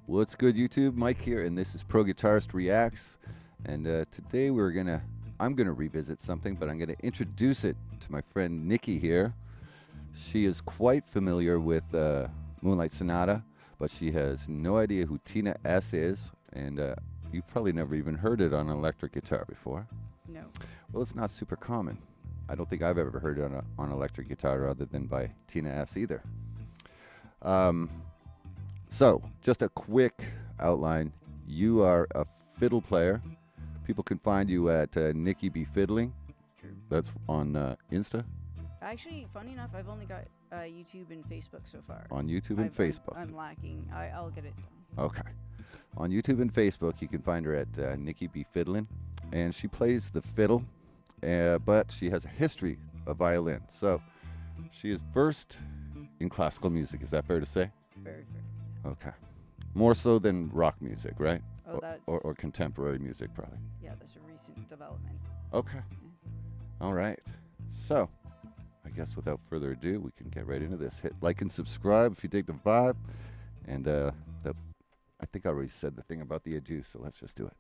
What's good, YouTube? Mike here, and this is Pro Guitarist Reacts. And today I'm gonna revisit something, but I'm gonna introduce it to my friend Nikki here. She is quite familiar with Moonlight Sonata, but she has no idea who Tina S is, and you've probably never even heard it on an electric guitar before. No. Well, it's not super common. I don't think I've ever heard it on an electric guitar other than by Tina S either. So, just a quick outline. You are a fiddle player. People can find you at Nikki B Fiddling. True. That's on Insta. Actually, funny enough, I've only got YouTube and Facebook so far. On YouTube and Facebook. I'm lacking. I'll get it done. Okay. On YouTube and Facebook, you can find her at Nikki B Fiddling. And she plays the fiddle, but she has a history of violin. So, she is versed in classical music. Is that fair to say? Very fair. Okay. More so than rock music, right? Oh, that's... Or contemporary music, probably. Yeah, that's a recent development. Okay. Yeah. All right. So, I guess without further ado, we can get right into this. Hit like and subscribe if you dig the vibe. And I think I already said the thing about the adieu, so let's just do it.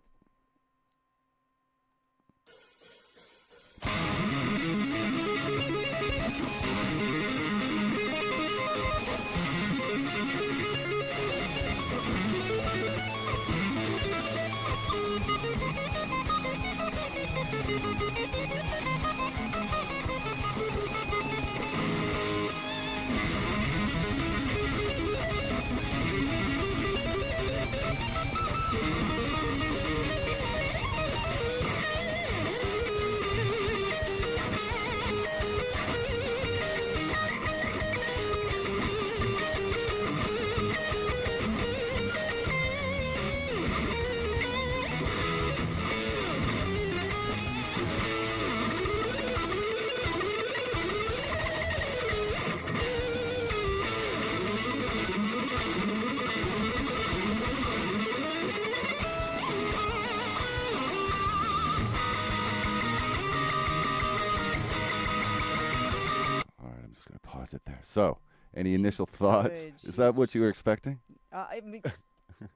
Pause it there. So, any initial thoughts? Is that what you were expecting? I mean,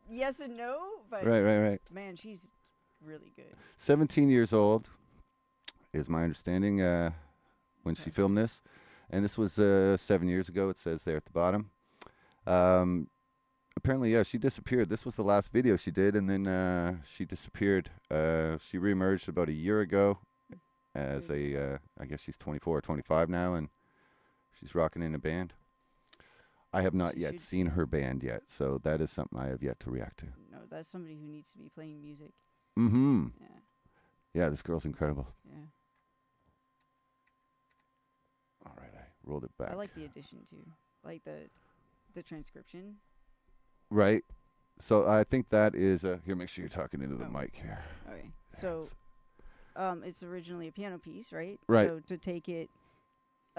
yes and no, but Right. man, she's really good. 17 years old is my understanding when she filmed this. And this was 7 years ago, it says there at the bottom. Apparently, yeah, she disappeared. This was the last video she did, and then she disappeared. She reemerged about a year ago as I guess she's 24 or 25 now, and she's rocking in a band. I have not yet seen her band yet, so that is something I have yet to react to. No, that's somebody who needs to be playing music. Mm-hmm. Yeah. Yeah, this girl's incredible. Yeah. All right, I rolled it back. I like the addition too, like the transcription. Right. So I think that is here. Make sure you're talking into the mic here. Okay. Yes. So, it's originally a piano piece, right? Right. So to take it.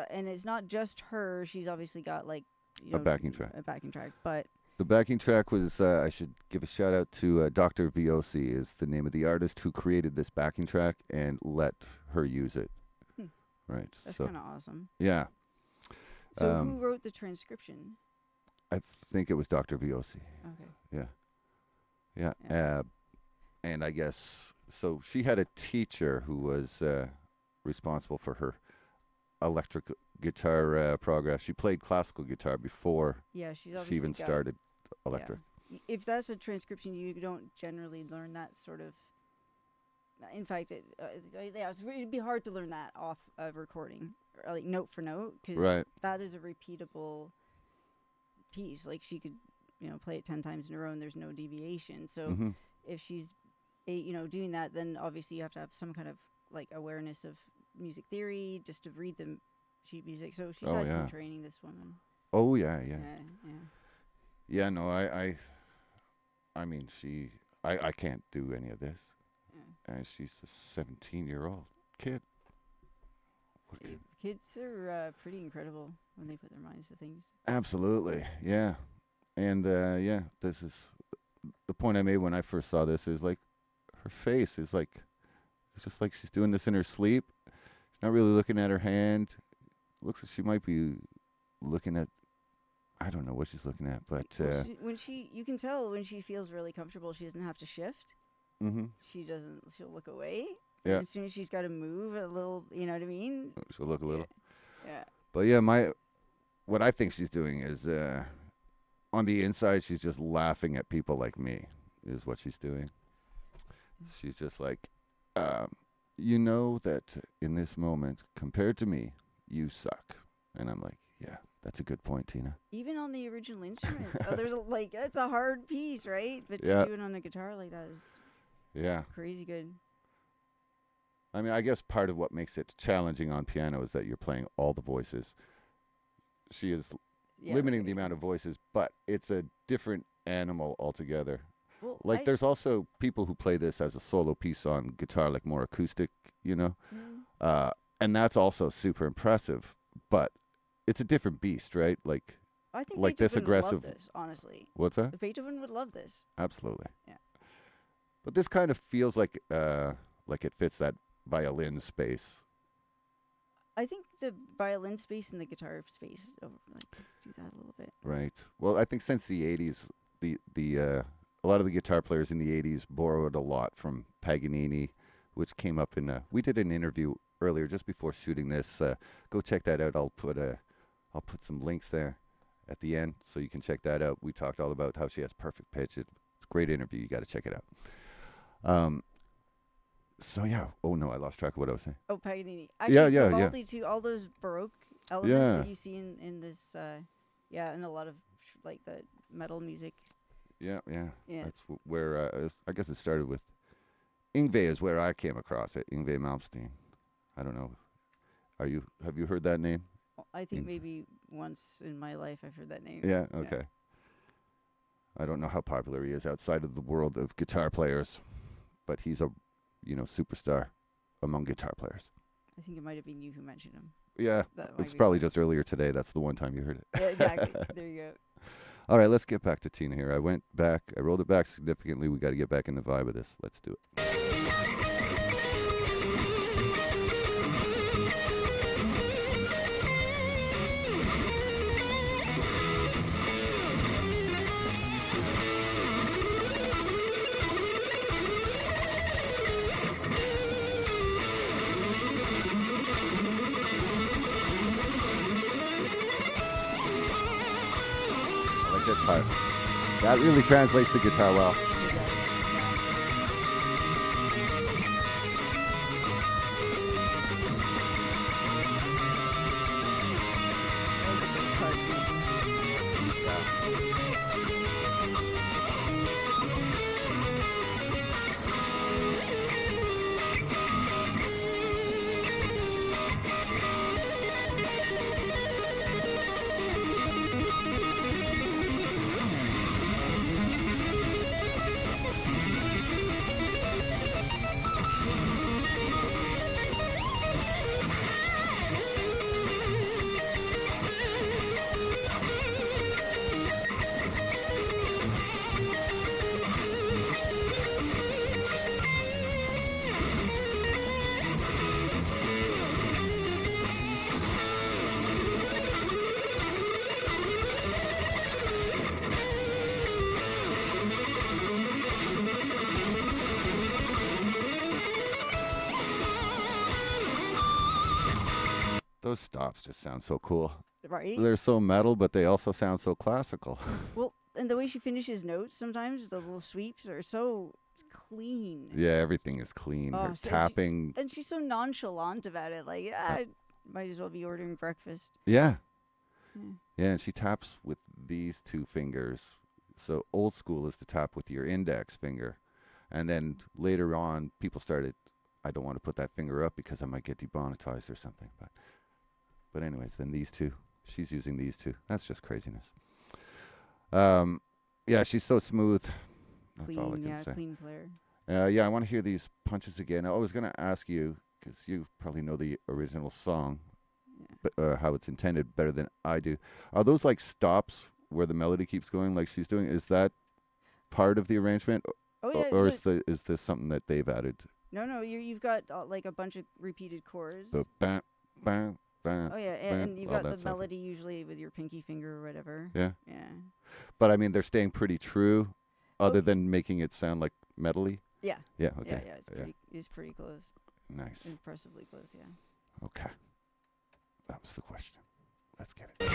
And it's not just her. She's obviously got like a backing track. A backing track, but the backing track was. I should give a shout out to Dr. Viosi is the name of the artist who created this backing track and let her use it. Right. That's kind of awesome. Yeah. So who wrote the transcription? I think it was Dr. Viosi. Okay. Yeah. And I guess so. She had a teacher who was responsible for her electric guitar progress. She played classical guitar before she even started electric. Yeah. If that's a transcription, you don't generally learn that sort of. In fact, it'd be hard to learn that off of recording, or like note for note, because that is a repeatable piece. Like she could, play it 10 times in a row, and there's no deviation. So if she's, doing that, then obviously you have to have some kind of like awareness of music theory just to read the sheet music. So she's had some training, this woman. Oh yeah. Yeah. No, I mean I can't do any of this. Yeah. And she's a 17-year-old kid. Kids are pretty incredible when they put their minds to things. Absolutely, yeah. And this is the point I made when I first saw this is like her face is like it's just like she's doing this in her sleep. She's not really looking at her hand. Looks like she might be looking at I don't know what she's looking at, but you can tell when she feels really comfortable, she doesn't have to shift. Mm-hmm. She'll look away. Yeah. And as soon as she's got to move a little, you know what I mean? She'll look a little. Yeah. But yeah, what I think she's doing is, on the inside, she's just laughing at people like me, is what she's doing. She's just like, you know that in this moment, compared to me, you suck. And I'm like, yeah, that's a good point, Tina. Even on the original instrument, it's a hard piece, right? But yeah. to do it on a guitar like that is crazy good. I mean, I guess part of what makes it challenging on piano is that you're playing all the voices. She is limiting the amount of voices, but it's a different animal altogether. Well, there's also people who play this as a solo piece on guitar, like more acoustic, you know? Mm-hmm. And that's also super impressive, but it's a different beast, right? Like, I think like Beethoven this aggressive. Would love this, honestly. What's that? Beethoven would love this. Absolutely. Yeah. But this kind of feels like it fits that violin space. I think the violin space and the guitar space do that a little bit. Right. Well, I think since the 80s, a lot of the guitar players in the 80s borrowed a lot from Paganini, which came up in we did an interview earlier just before shooting this. Go check that out. I'll put some links there at the end so you can check that out. We talked all about how she has perfect pitch. It's a great interview. You got to check it out. So yeah. Oh no, I lost track of what I was saying. Oh, Paganini. Actually, yeah. Too, all those Baroque elements that you see in this, in a lot of the metal music. Yeah. That's where I guess it started with. Yngwie is where I came across it. Yngwie Malmsteen. I don't know. Have you heard that name? I think maybe once in my life I've heard that name. Yeah. Okay. Yeah. I don't know how popular he is outside of the world of guitar players, but he's a superstar among guitar players. I think it might have been you who mentioned him. Yeah, it's probably just earlier today. That's the one time you heard it. Yeah, exactly. There you go. All right, let's get back to Tina here. I went back. I rolled it back significantly. We got to get back in the vibe of this. Let's do it. This part. That really translates the guitar well. Those stops just sound so cool. Right? They're so metal, but they also sound so classical. Well, and the way she finishes notes sometimes, the little sweeps are so clean. Yeah, everything is clean. Her tapping. And she's so nonchalant about it. Like, I might as well be ordering breakfast. Yeah. Yeah, and she taps with these two fingers. So old school is to tap with your index finger. And then later on, people started, I don't want to put that finger up because I might get demonetized or something. But anyways, then these two. She's using these two. That's just craziness. Yeah, she's so smooth. That's all I can say. Clean player. Yeah, I want to hear these punches again. I was going to ask you, because you probably know the original song, but how it's intended better than I do. Are those like stops where the melody keeps going like she's doing? Is that part of the arrangement? Oh, yeah. Or is this something that they've added? No, you've got like a bunch of repeated chords. The bam, bam, bam, Oh yeah, bam, and you've all got the that stuff. melody usually with your pinky finger or whatever. Yeah. Yeah. But I mean, they're staying pretty true, other than making it sound like metally. Yeah. Yeah. Okay. Yeah. It's pretty close. Nice. Impressively close. Yeah. Okay. That was the question. Let's get it.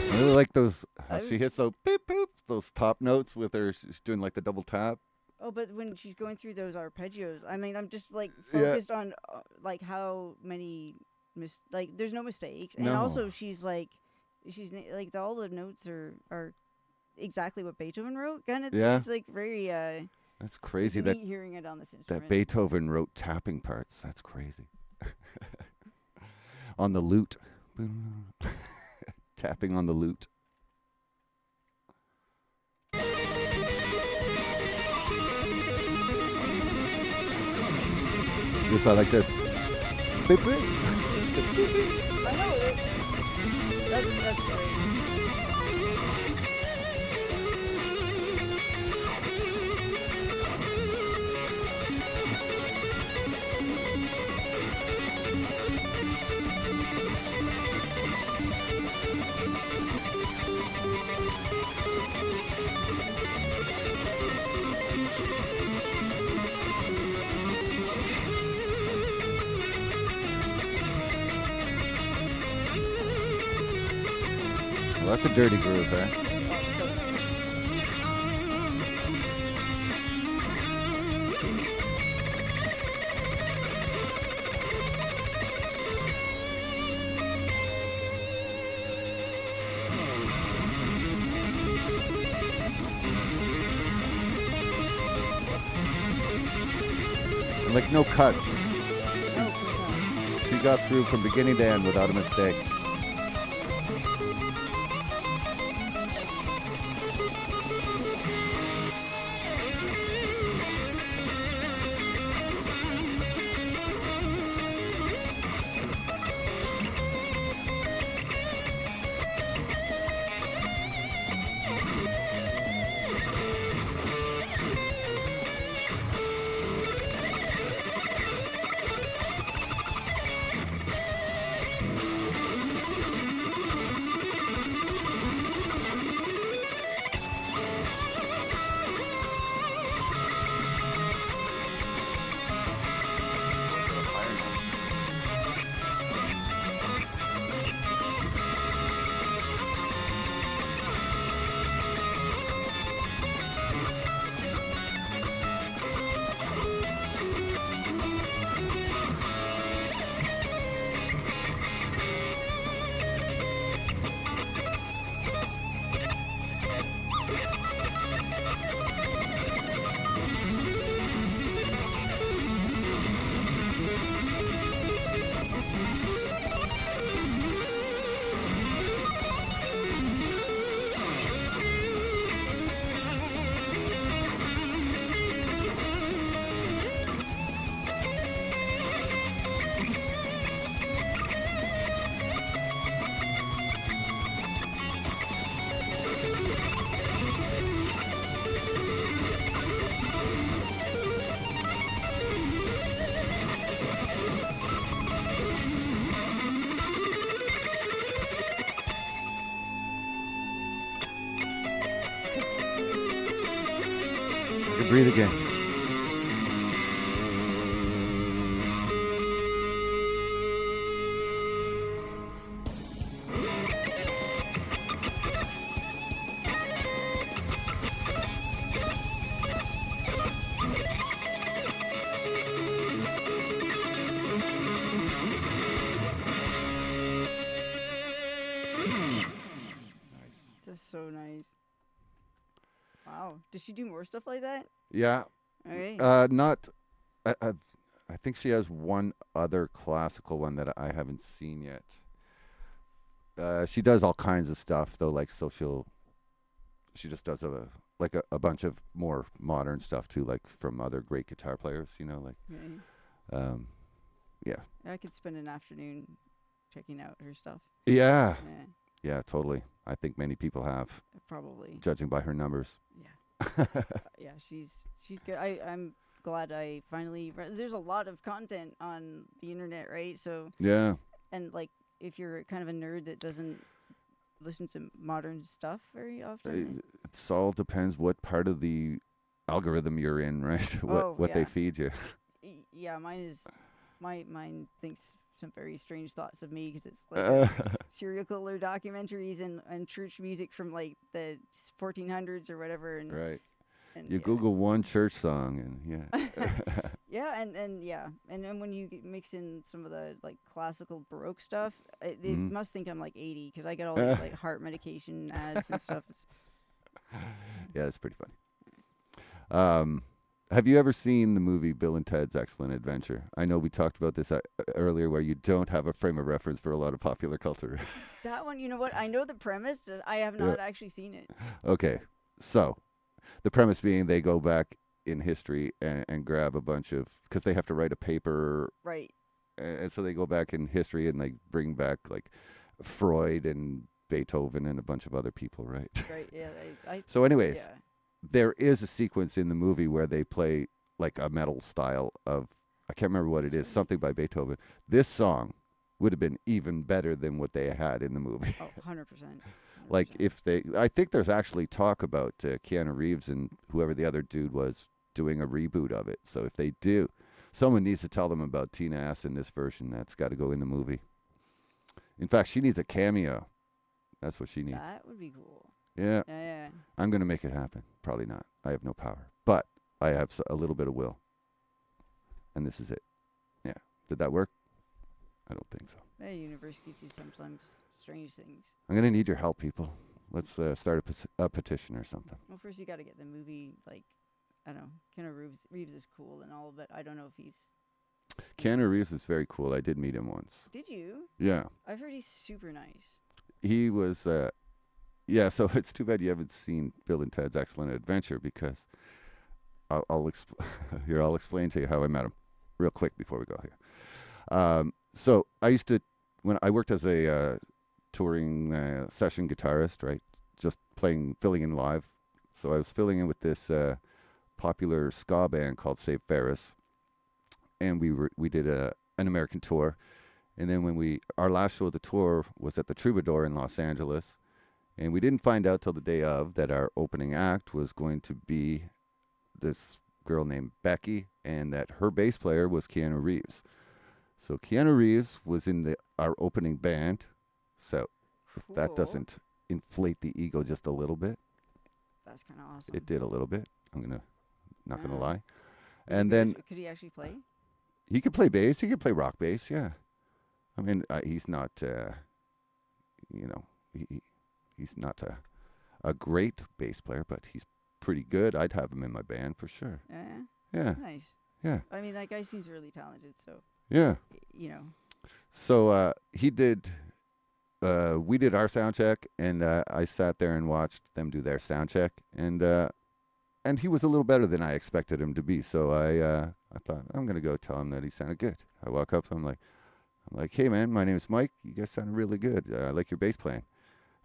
I really like those. How she hits those beep, beep, those top notes with her. She's doing like the double tap. Oh, but when she's going through those arpeggios, I mean, I'm just like focused on like how many there's no mistakes, and also she's like all the notes are exactly what Beethoven wrote. Kind of. Yeah. It's like very. That's crazy. That hearing it on this instrument. That Beethoven wrote tapping parts. That's crazy. On the lute. Tapping on the lute. Just like this. Beep, beep. I know it. That's great. Well, that's a dirty groove, eh? Like no cuts. She got through from beginning to end without a mistake. Breathe again. nice. Wow. Does she do more stuff like that? Yeah. All right. Not. I think she has one other classical one that I haven't seen yet. She does all kinds of stuff though, like social. She just does a bunch of more modern stuff too, like from other great guitar players. Like. Right. Yeah. I could spend an afternoon checking out her stuff. Yeah. Yeah, totally. I think many people have. Probably. Judging by her numbers. Yeah. Yeah, she's good. I'm glad I finally there's a lot of content on the internet, right? So yeah. And like if you're kind of a nerd that doesn't listen to modern stuff very often. It all depends what part of the algorithm you're in, right? what they feed you. Yeah, mine thinks some very strange thoughts of me because it's like serial killer documentaries and church music from like the 1400s or whatever. And right. And you Google one church song and yeah, and then when you mix in some of the like classical Baroque stuff, they must think I'm like 80 because I get all these like heart medication ads and stuff. Yeah, it's pretty funny. Have you ever seen the movie Bill and Ted's Excellent Adventure? I know we talked about this earlier where you don't have a frame of reference for a lot of popular culture. That one, you know what? I know the premise, but I have not actually seen it. Okay, so the premise being they go back in history and grab a bunch of, because they have to write a paper. Right. And so they go back in history and they bring back like Freud and Beethoven and a bunch of other people, right? Right, yeah. So anyways. Yeah. There is a sequence in the movie where they play like a metal style of, I can't remember what it is, something by Beethoven. This song would have been even better than what they had in the movie. Oh, 100%. Like I think there's actually talk about Keanu Reeves and whoever the other dude was doing a reboot of it. So if they do, someone needs to tell them about Tina S in this version. That's got to go in the movie. In fact, she needs a cameo. That's what she needs. That would be cool. Yeah. Yeah. I'm going to make it happen. Probably not. I have no power. But I have a little bit of will. And this is it. Yeah. Did that work? I don't think so. The universe gives you sometimes strange things. I'm going to need your help, people. Let's start a petition or something. Well, first you got to get the movie, like, I don't know. Keanu Reeves is cool and all, but I don't know if he's... Keanu Reeves is very cool. I did meet him once. Did you? Yeah. I've heard he's super nice. He was... Yeah, so it's too bad you haven't seen Bill and Ted's Excellent Adventure because I'll explain to you how I met him real quick before we go here. So I used to, when I worked as a touring session guitarist, right, just filling in live. So I was filling in with this popular ska band called Save Ferris, and we did an American tour, and then our last show of the tour was at the Troubadour in Los Angeles. And we didn't find out till the day of that our opening act was going to be this girl named Becky and that her bass player was Keanu Reeves. So Keanu Reeves was in our opening band. So if that doesn't inflate the ego just a little bit. That's kind of awesome. It did a little bit. Not going to lie. Could he actually play? He could play bass. He could play rock bass, yeah. I mean, he's not, he's not a great bass player, but he's pretty good. I'd have him in my band for sure. Yeah. Nice. Yeah. I mean, that guy seems really talented, so. Yeah. So we did our sound check, and I sat there and watched them do their sound check, and he was a little better than I expected him to be. So I thought, I'm going to go tell him that he sounded good. I walk up to him I'm like, hey man, my name is Mike. You guys sound really good. I like your bass playing.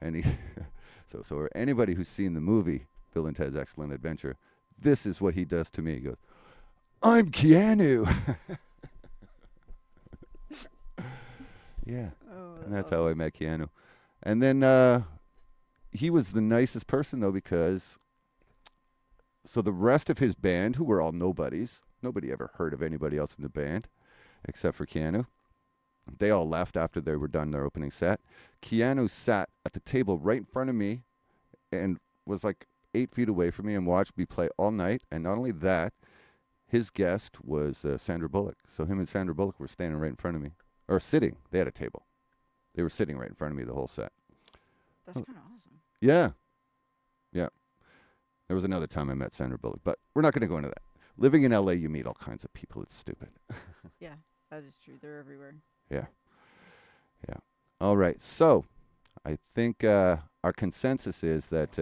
And he, so for anybody who's seen the movie Bill and Ted's Excellent Adventure, this is what he does to me. He goes, "I'm Keanu." Yeah, and that's how I met Keanu. And then he was the nicest person though, because so the rest of his band, who were all nobodies, nobody ever heard of anybody else in the band except for Keanu. They all left after they were done their opening set. Keanu sat at the table right in front of me and was like 8 feet away from me and watched me play all night. And not only that, his guest was Sandra Bullock. So him and Sandra Bullock were standing right in front of me. Or sitting. They had a table. They were sitting right in front of me the whole set. That's kind of awesome. Yeah. There was another time I met Sandra Bullock, but we're not going to go into that. Living in LA, you meet all kinds of people. It's stupid. Yeah, that is true. They're everywhere. Yeah. Yeah. All right. So I think our consensus is that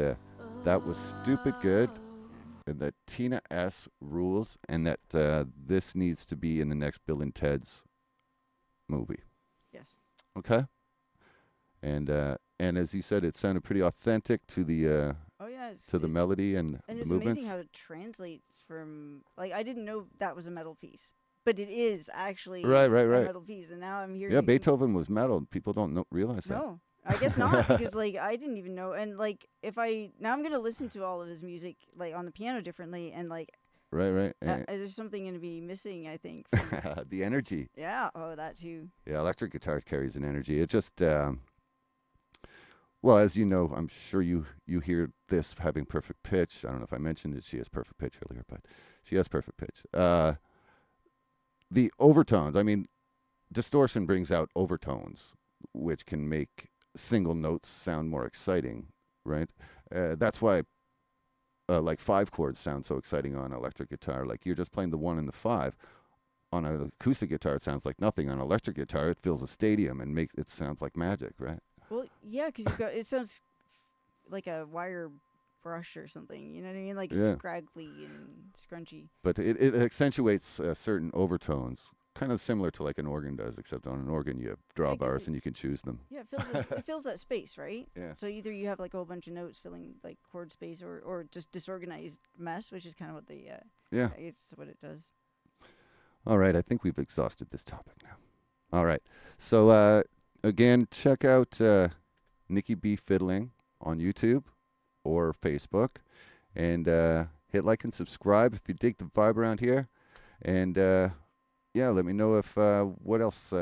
that was stupid good, and that Tina S. rules, and that this needs to be in the next Bill and Ted's movie. Yes. Okay. And as you said, it sounded pretty authentic to the the melody and the movements. And it's amazing how it translates from, like, I didn't know that was a metal piece, but it is actually right. a metal piece. And now I'm hearing. Yeah, Beethoven was metal. People don't realize that. No, I guess not, because like I didn't even know. And like now I'm gonna listen to all of his music like on the piano differently, and like. Right. There's something going to be missing, I think. The energy. Yeah. Oh, that too. Yeah, electric guitar carries an energy. It just. Well, as you know, I'm sure you hear this having perfect pitch. I don't know if I mentioned that she has perfect pitch earlier, but she has perfect pitch. The overtones, I mean, distortion brings out overtones, which can make single notes sound more exciting, right? That's why, like 5 chords sound so exciting on electric guitar. Like you're just playing the 1 and the 5. On an acoustic guitar, it sounds like nothing. On an electric guitar, it fills a stadium and makes it sounds like magic, right? Well, yeah, because it sounds like a wire brush or something. You know what I mean? Like scraggly and scrunchy. But it accentuates certain overtones, kind of similar to like an organ does, except on an organ you have drawbars and you can choose them. Yeah, it fills that space, right? Yeah. So either you have like a whole bunch of notes filling like chord space, or just disorganized mess, which is kind of what I guess what it does. All right, I think we've exhausted this topic now. All right, so again, check out Nikki B Fiddling on YouTube or Facebook, and hit like and subscribe if you dig the vibe around here, and let me know if what else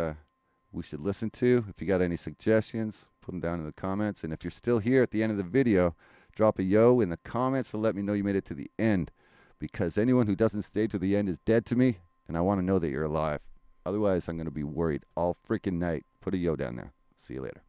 we should listen to. If you got any suggestions, put them down in the comments, and if you're still here at the end of the video, drop a yo in the comments to let me know you made it to the end, because anyone who doesn't stay to the end is dead to me, and I want to know that you're alive. Otherwise, I'm going to be worried all freaking night. Put a yo down there. See you later.